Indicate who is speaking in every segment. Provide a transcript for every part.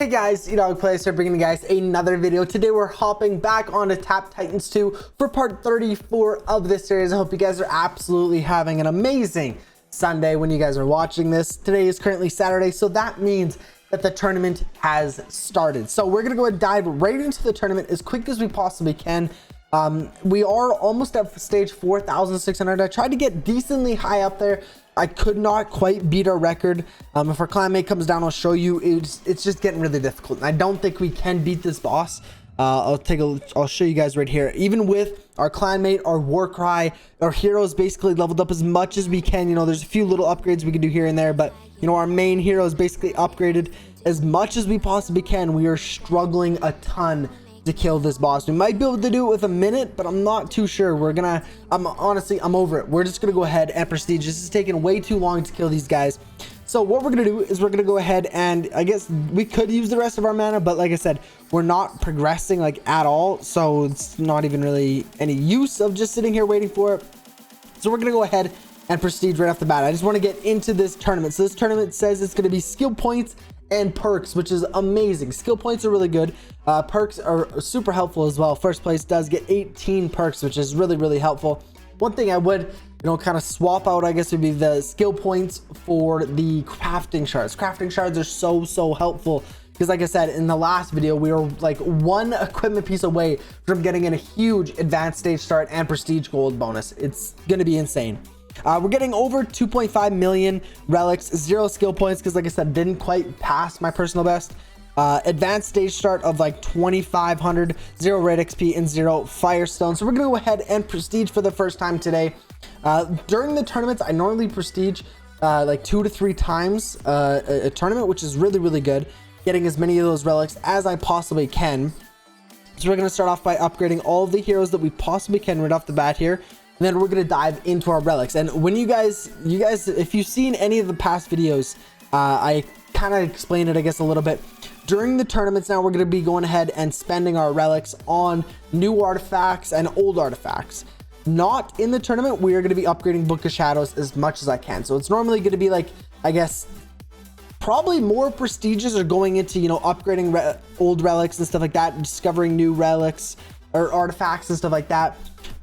Speaker 1: Hey guys, EdogPlays here bringing you guys another video. Today we're hopping back on Attack Titans 2 for part 34 of this series. I hope you guys are absolutely having an amazing Sunday when you guys are watching this. Today is currently Saturday, so that means that the tournament has started. So we're gonna go and dive right into the tournament as quick as we possibly can. We are almost at stage 4,600. I tried to get decently high up there. I could not quite beat our record. If our clanmate comes down, I'll show you. It's just getting really difficult. I don't think we can beat this boss. I'll show you guys right here. Even with our clanmate, our war cry, our heroes basically leveled up as much as we can. You know, there's a few little upgrades we can do here and there, but you know, our main hero is basically upgraded as much as we possibly can. We are struggling a ton to kill this boss. We might be able to do it with a minute, but I'm not too sure. Honestly, I'm over it. We're just gonna go ahead and prestige. This is taking way too long to kill these guys. So what we're gonna do is we're gonna go ahead and I guess we could use the rest of our mana, but like I said, we're not progressing like at all, so it's not even really any use of just sitting here waiting for it. So we're gonna go ahead and prestige right off the bat. I just want to get into this tournament. So this tournament says it's going to be skill points and perks, which is amazing. Skill points are really good. Perks are super helpful as well. First place does get 18 perks, which is really helpful. One thing I would, you know, kind of swap out, I guess, would be the skill points for the crafting shards. Crafting shards are so helpful because, like I said in the last video, we were like one equipment piece away from getting in a huge advanced stage start and prestige gold bonus. It's going to be insane. We're getting over 2.5 million relics, 0 skill points because, like I said, didn't quite pass my personal best. Advanced stage start of like 2,500, 0 red XP and 0 firestone. So we're gonna go ahead and prestige for the first time today. During the tournaments, I normally prestige like 2 to 3 times a tournament, which is really good, getting as many of those relics as I possibly can. So we're gonna start off by upgrading all of the heroes that we possibly can right off the bat here. And then we're going to dive into our relics. And when you guys, if you've seen any of the past videos, I kind of explained it, I guess, a little bit. During the tournaments now, we're going to be going ahead and spending our relics on new artifacts and old artifacts. Not in the tournament, we are going to be upgrading Book of Shadows as much as I can. So it's normally going to be like, I guess, probably more prestiges are going into, you know, upgrading old relics and stuff like that, discovering new relics or artifacts and stuff like that.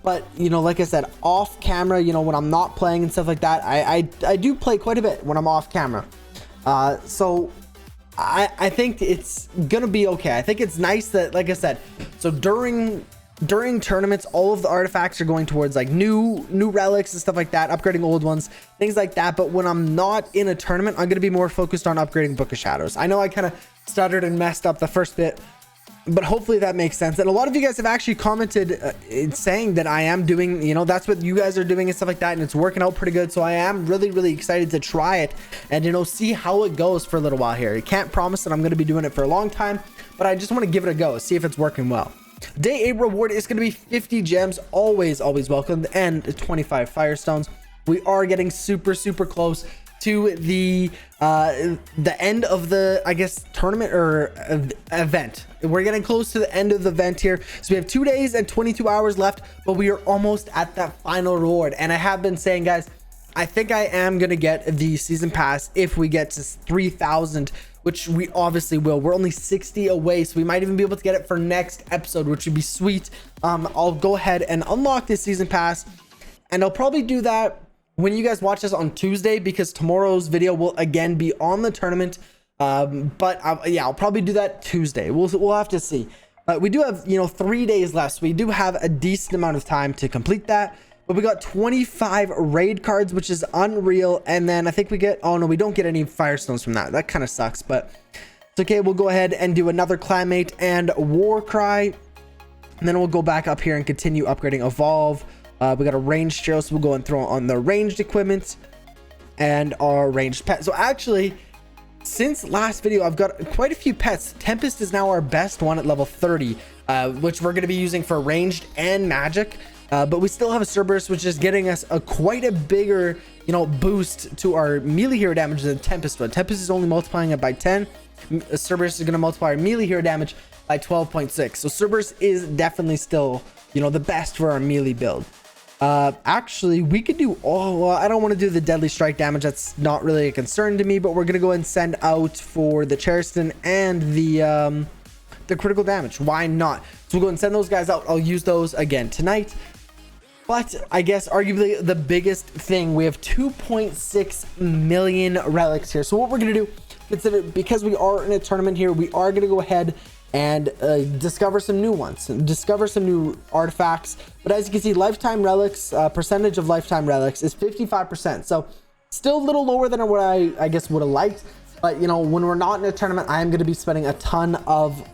Speaker 1: But you know, like I said, off camera, you know, when I'm not playing and stuff like that, I do play quite a bit when I'm off camera. So I think it's gonna be okay. I think it's nice that, like I said, so during tournaments, all of the artifacts are going towards like new relics and stuff like that, upgrading old ones, things like that. But when I'm not in a tournament, I'm gonna be more focused on upgrading Book of Shadows. I know I kind of stuttered and messed up the first bit, but hopefully that makes sense. And a lot of you guys have actually commented saying that I am doing, you know, that's what you guys are doing and stuff like that, and it's working out pretty good. So I am really excited to try it and, you know, see how it goes for a little while here. I can't promise that I'm going to be doing it for a long time, but I just want to give it a go, see if it's working well. Day 8 reward is going to be 50 gems, always welcome, and 25 firestones. We are getting super close to the end of the, I guess, tournament or event. We're getting close to the end of the event here. So we have 2 days and 22 hours left, but we are almost at that final reward. And I have been saying, guys, I think I am gonna get the season pass if we get to 3,000, which we obviously will. We're only 60 away, so we might even be able to get it for next episode, which would be sweet. I'll go ahead and unlock this season pass, and I'll probably do that when you guys watch this on Tuesday, because tomorrow's video will again be on the tournament. Yeah, I'll probably do that Tuesday. We'll have to see. We do have, you know, 3 days left, so we do have a decent amount of time to complete that. But we got 25 raid cards, which is unreal. And then I think we get, oh no, we don't get any firestones from that. That kind of sucks, but it's okay. We'll go ahead and do another clanmate and war cry, and then we'll go back up here and continue upgrading evolve. We got a ranged hero, so we'll go and throw on the ranged equipment and our ranged pet. So actually, since last video, I've got quite a few pets. Tempest is now our best one at level 30, which we're going to be using for ranged and magic. But we still have a Cerberus, which is getting us quite a bigger, you know, boost to our melee hero damage than Tempest would. Tempest is only multiplying it by 10. Cerberus is going to multiply our melee hero damage by 12.6. So Cerberus is definitely still, you know, the best for our melee build. Actually, we could do, oh, well, I don't want to do the deadly strike damage. That's not really a concern to me, but we're going to go and send out for the Cheriston and the critical damage. Why not? So we'll go and send those guys out. I'll use those again tonight. But I guess arguably the biggest thing, we have 2.6 million relics here. So what we're going to do, consider, because we are in a tournament here, we are going to go ahead and discover some new ones, discover some new artifacts. But as you can see, lifetime relics, percentage of lifetime relics is 55%. So still a little lower than what I guess would have liked. But you know, when we're not in a tournament, I am going to be spending a ton of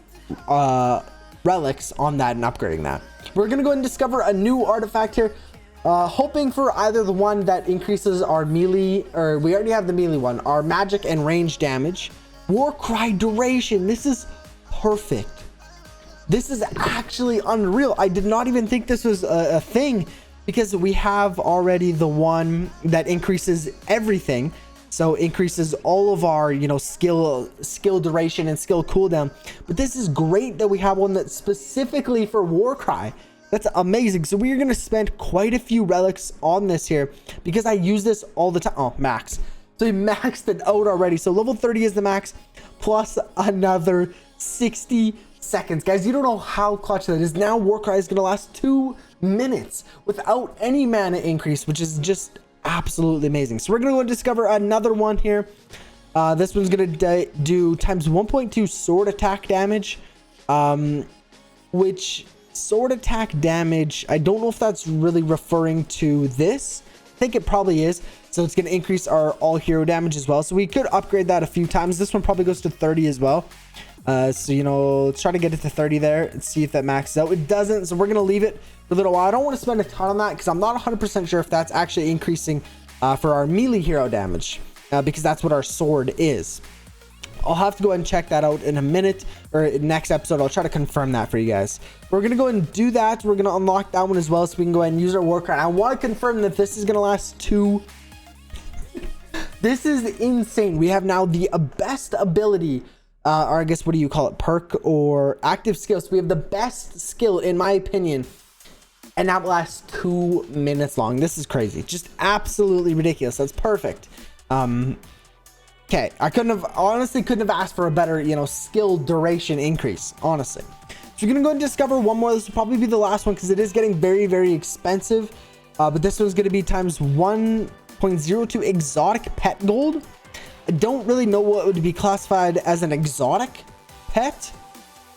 Speaker 1: relics on that and upgrading that. We're going to go and discover a new artifact here, hoping for either the one that increases our melee, or we already have the melee one, our magic and range damage. Warcry duration. This is perfect. This is actually unreal. I did not even think this was a thing, because we have already the one that increases everything. So increases all of our, you know, skill duration and skill cooldown. But this is great that we have one that's specifically for Warcry. That's amazing. So we're going to spend quite a few relics on this here, because I use this all the time. Oh, max. So we maxed it out already. So level 30 is the max, plus another 60 seconds. Guys, you don't know how clutch that is. Now Warcry is going to last 2 minutes without any mana increase, which is just absolutely amazing. So we're going to go and discover another one here. This one's going to do times 1.2 sword attack damage, which sword attack damage, I don't know if that's really referring to this. I think it probably is. So it's going to increase our all hero damage as well. So we could upgrade that a few times. This one probably goes to 30 as well. So, you know, let's try to get it to 30 there and see if that maxes out. It doesn't, so we're going to leave it for a little while. I don't want to spend a ton on that, because I'm not 100% sure if that's actually increasing for our melee hero damage, because that's what our sword is. I'll have to go ahead and check that out in a minute, or next episode. I'll try to confirm that for you guys. We're going to go and do that. We're going to unlock that one as well, so we can go ahead and use our Warcry. I want to confirm that this is going to last 2. This is insane. We have now the best ability, or I guess, what do you call it? Perk or active skills. We have the best skill, in my opinion, and that lasts 2 minutes long. This is crazy. Just absolutely ridiculous. That's perfect. Okay, I honestly couldn't have asked for a better, you know, skill duration increase, honestly. So we're gonna go and discover one more. This will probably be the last one, because it is getting very, very expensive. But this one's gonna be times 1.02 exotic pet gold. I don't really know what would be classified as an exotic pet.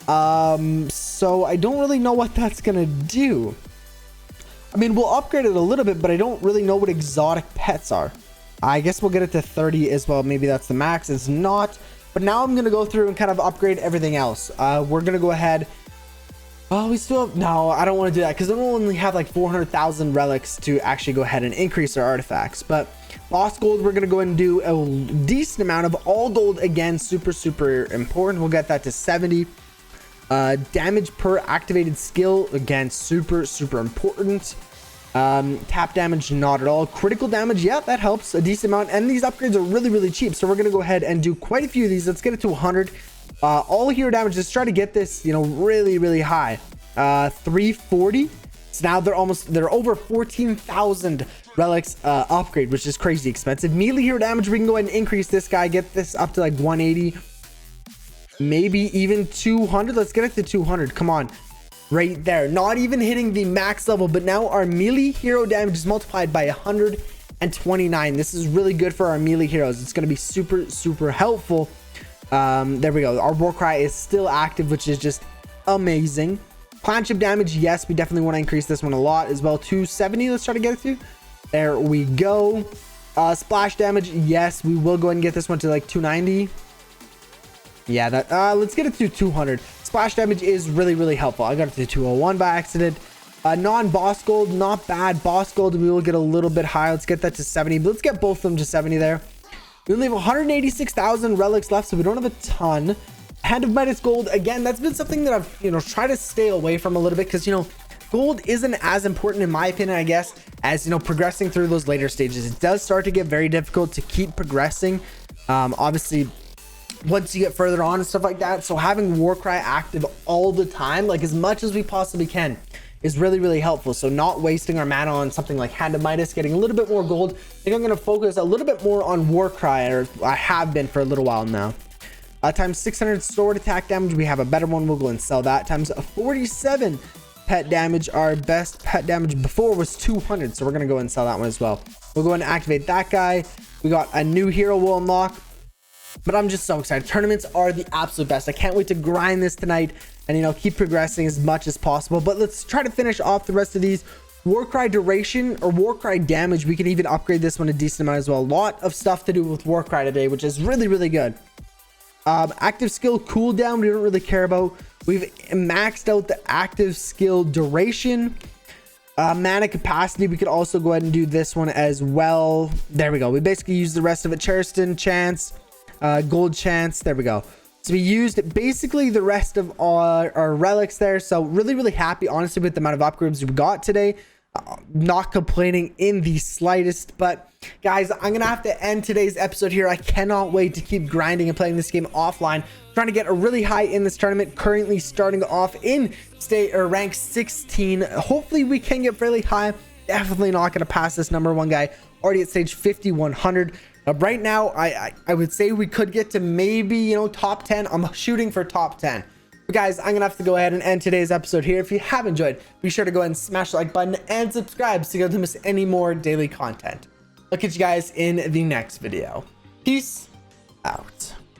Speaker 1: So I don't really know what that's gonna do. I mean, we'll upgrade it a little bit, but I don't really know what exotic pets are. I guess we'll get it to 30 as well. Maybe that's the max. It's not. But now I'm going to go through and kind of upgrade everything else. We're going to go ahead. Oh, we still have... No, I don't want to do that, because I only have like 400,000 relics to actually go ahead and increase our artifacts. But boss gold, we're going to go and do a decent amount of all gold. Again, super, super important. We'll get that to 70. Damage per activated skill. Again, super, super important. Tap damage, not at all. Critical damage, yeah, that helps a decent amount. And these upgrades are really, really cheap. So we're going to go ahead and do quite a few of these. Let's get it to 100. All hero damage, let's try to get this, you know, really, really high. 340. So now they're over 14,000 relics upgrade, which is crazy expensive. Melee hero damage, we can go ahead and increase this guy, get this up to like 180, maybe even 200. Let's get it to 200. Come on. Right there, not even hitting the max level, but now our melee hero damage is multiplied by 129. This is really good for our melee heroes. It's going to be super, super helpful. There we go. Our Warcry is still active, which is just amazing. Clan chip damage, yes, we definitely want to increase this one a lot as well. 270, let's try to get it to. There we go. Splash damage, yes, we will go ahead and get this one to like 290. Yeah, that let's get it to 200. Splash damage is really, really helpful. I got it to 201 by accident. Non-boss gold, not bad. Boss gold, we will get a little bit higher. Let's get that to 70. But let's get both of them to 70 there. We only have 186,000 relics left, so we don't have a ton. Hand of Midas gold, again, that's been something that I've, you know, tried to stay away from a little bit, because, you know, gold isn't as important, in my opinion, I guess, as, you know, progressing through those later stages. It does start to get very difficult to keep progressing. Obviously, once you get further on and stuff like that. So having Warcry active all the time, like as much as we possibly can, is really, really helpful. So not wasting our mana on something like Hand of Midas, getting a little bit more gold. I think I'm going to focus a little bit more on Warcry, or I have been for a little while now. Times 600 sword attack damage, we have a better one. We'll go and sell that. Times 47 pet damage. Our best pet damage before was 200, so we're going to go and sell that one as well. We'll go and activate that guy. We got a new hero we'll unlock. But I'm just so excited. Tournaments are the absolute best. I can't wait to grind this tonight and, you know, keep progressing as much as possible. But let's try to finish off the rest of these. Warcry duration or Warcry damage, we can even upgrade this one a decent amount as well. A lot of stuff to do with Warcry today, which is really, really good. Active skill cooldown, we don't really care about. We've maxed out the active skill duration. Mana capacity, we could also go ahead and do this one as well. There we go. We basically use the rest of it. Cheriston chance, gold chance, there we go. So we used basically the rest of our relics there. So really, really happy, honestly, with the amount of upgrades we got today. Not complaining in the slightest. But guys, I'm gonna have to end today's episode here. I cannot wait to keep grinding and playing this game offline, trying to get a really high in this tournament. Currently starting off in state or rank 16. Hopefully we can get fairly high. Definitely not gonna pass this number one guy already at stage 5100. Right now I would say we could get to maybe, you know, top 10. I'm shooting for top 10. But guys, I'm gonna have to go ahead and end today's episode here. If you have enjoyed, be sure to go ahead and smash the like button and subscribe so you don't miss any more daily content. I'll catch you guys in the next video. Peace out.